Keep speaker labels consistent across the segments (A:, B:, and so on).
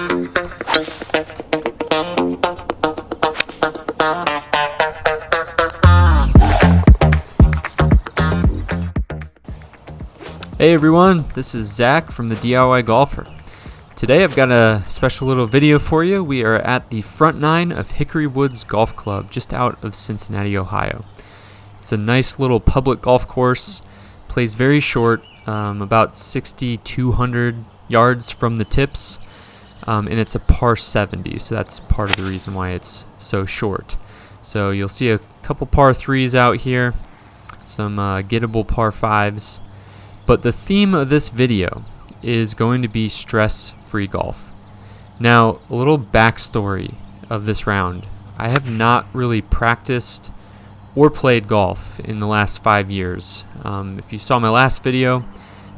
A: Hey everyone, this is Zach from the DIY Golfer. Today I've got a special little video for you. We are at the front nine of Hickory Woods Golf Club just out of Cincinnati, Ohio. It's a nice little public golf course, plays very short, about 6,200 yards from the tips, and it's a par 70, so that's part of the reason why it's so short. So you'll see a couple par 3s out here, some gettable par 5s. But the theme of this video is going to be stress-free golf. Now, a little backstory of this round. I have not really practiced or played golf in the last 5 years. If you saw my last video,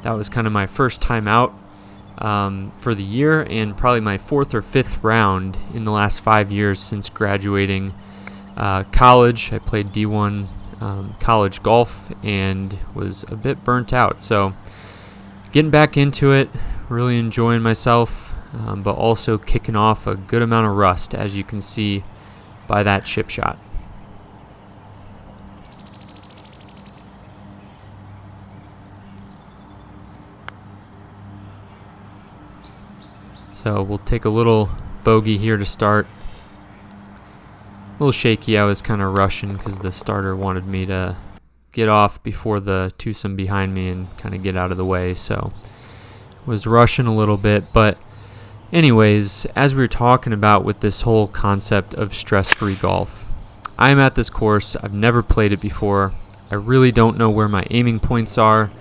A: that was kind of my first time out for the year, and probably my fourth or fifth round in the last 5 years since graduating college. I played D1 college golf and was a bit burnt out, so getting back into it, really enjoying myself, but also kicking off a good amount of rust, as you can see by that chip shot. So we'll take a little bogey here to start. A little shaky. I was kind of rushing because the starter wanted me to get off before the twosome behind me and kind of get out of the way, so was rushing a little bit. But anyways, as we were talking about with this whole concept of stress-free golf, I'm at this course. I've never played it before. I really don't know where my aiming points are,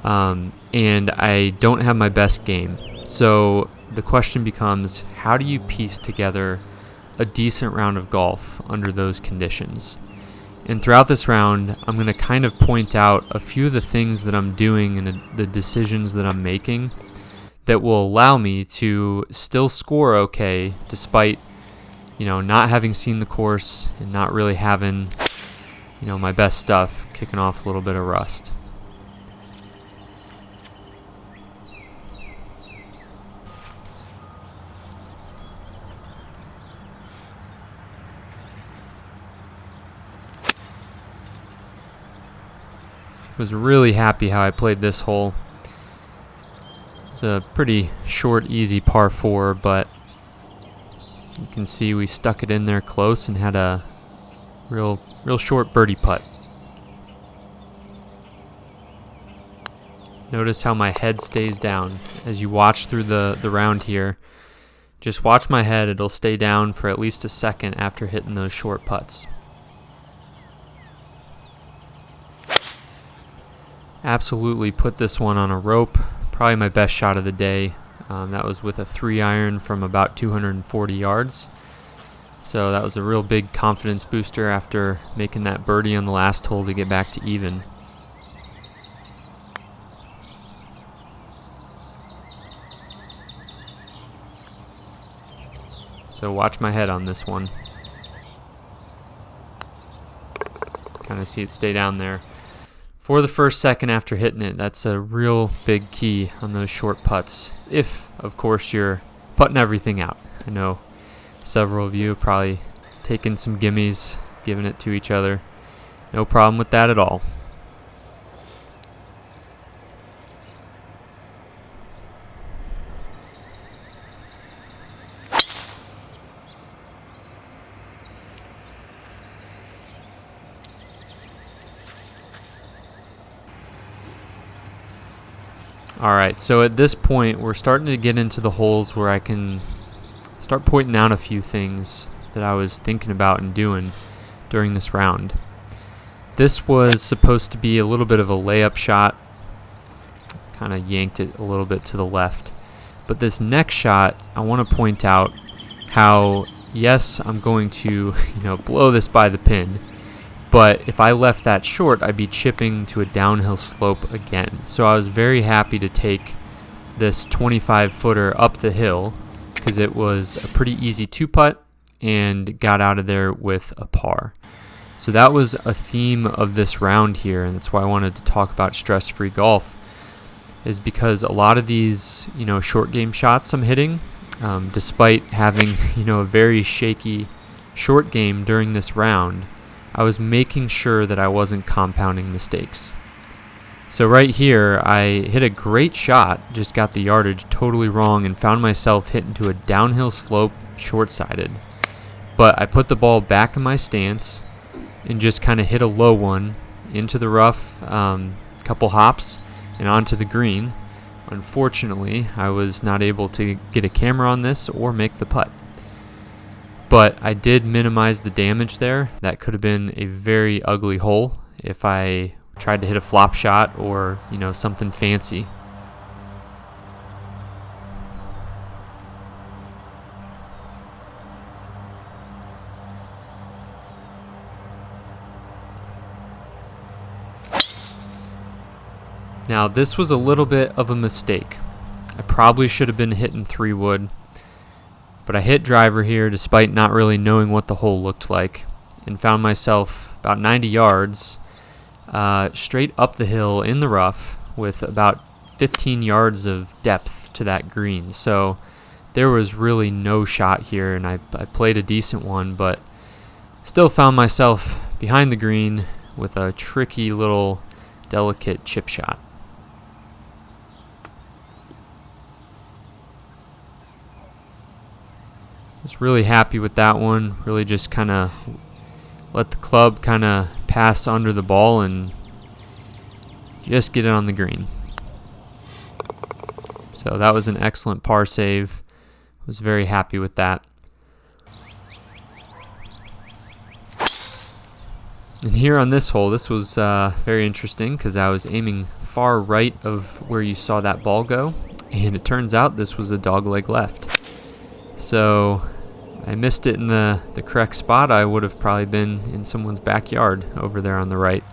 A: and I don't have my best game. So the question becomes, how do you piece together a decent round of golf under those conditions? And throughout this round, I'm going to kind of point out a few of the things that I'm doing and the decisions that I'm making that will allow me to still score okay despite, not having seen the course and not really having, my best stuff, kicking off a little bit of rust. Was really happy how I played this hole. It's a pretty short, easy par 4, but you can see we stuck it in there close and had a real short birdie putt. Notice how my head stays down as you watch through the round here. Just watch my head. It'll stay down for at least a second after hitting those short putts. Absolutely put this one on a rope. Probably my best shot of the day. That was with a 3-iron from about 240 yards. So that was a real big confidence booster after making that birdie on the last hole to get back to even. So watch my head on this one. Kind of see it stay down there for the first second after hitting it. That's a real big key on those short putts, if, of course, you're putting everything out. I know several of you have probably taken some gimmies, giving it to each other. No problem with that at all. Alright, so at this point we're starting to get into the holes where I can start pointing out a few things that I was thinking about and doing during this round. This was supposed to be a little bit of a layup shot. Kind of yanked it a little bit to the left. But this next shot, I want to point out how, yes, I'm going to, blow this by the pin. But if I left that short, I'd be chipping to a downhill slope again. So I was very happy to take this 25-footer up the hill because it was a pretty easy 2-putt and got out of there with a par. So that was a theme of this round here, and that's why I wanted to talk about stress-free golf, is because a lot of these, short game shots I'm hitting, despite having a very shaky short game during this round, I was making sure that I wasn't compounding mistakes. So right here, I hit a great shot, just got the yardage totally wrong and found myself hit into a downhill slope short-sided. But I put the ball back in my stance and just kind of hit a low one into the rough, couple hops, and onto the green. Unfortunately, I was not able to get a camera on this or make the putt. But I did minimize the damage there. That could have been a very ugly hole if I tried to hit a flop shot or, something fancy. Now, this was a little bit of a mistake. I probably should have been hitting 3-wood, but I hit driver here despite not really knowing what the hole looked like, and found myself about 90 yards straight up the hill in the rough with about 15 yards of depth to that green. So there was really no shot here, and I played a decent one, but still found myself behind the green with a tricky little delicate chip shot. I was really happy with that one. Really just kind of let the club kind of pass under the ball and just get it on the green. So that was an excellent par save. Was very happy with that. And here on this hole, this was very interesting because I was aiming far right of where you saw that ball go, and it turns out this was a dogleg left. So I missed it in the correct spot. I would have probably been in someone's backyard over there on the right.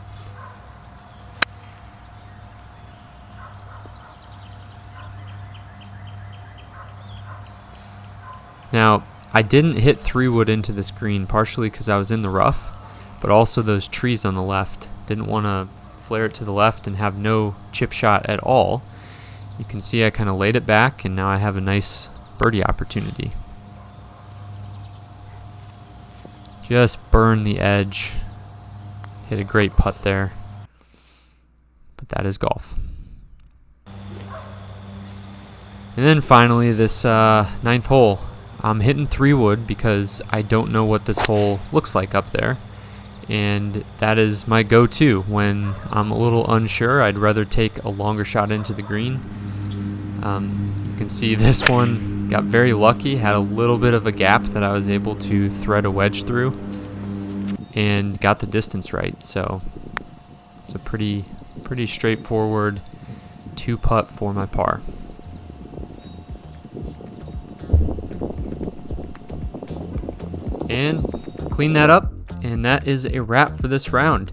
A: Now, I didn't hit 3-wood into this green, partially because I was in the rough, but also those trees on the left. Didn't want to flare it to the left and have no chip shot at all. You can see I kind of laid it back, and now I have a nice birdie opportunity. Just burn the edge. Hit a great putt there. But that is golf. And then finally, this 9th hole. I'm hitting 3-wood because I don't know what this hole looks like up there. And that is my go-to when I'm a little unsure. I'd rather take a longer shot into the green. You can see this one got very lucky, had a little bit of a gap that I was able to thread a wedge through and got the distance right. So it's a pretty straightforward 2-putt for my par. And clean that up, and that is a wrap for this round.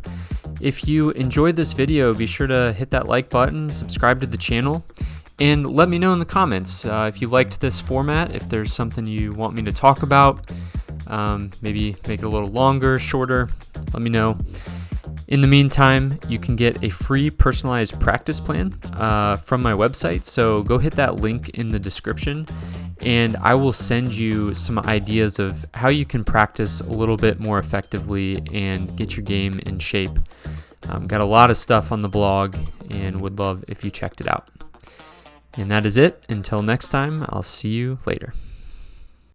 A: If you enjoyed this video, be sure to hit that like button, subscribe to the channel, and let me know in the comments if you liked this format, if there's something you want me to talk about, maybe make it a little longer, shorter, let me know. In the meantime, you can get a free personalized practice plan from my website, so go hit that link in the description, and I will send you some ideas of how you can practice a little bit more effectively and get your game in shape. Got a lot of stuff on the blog and would love if you checked it out. And that is it. Until next time, I'll see you later.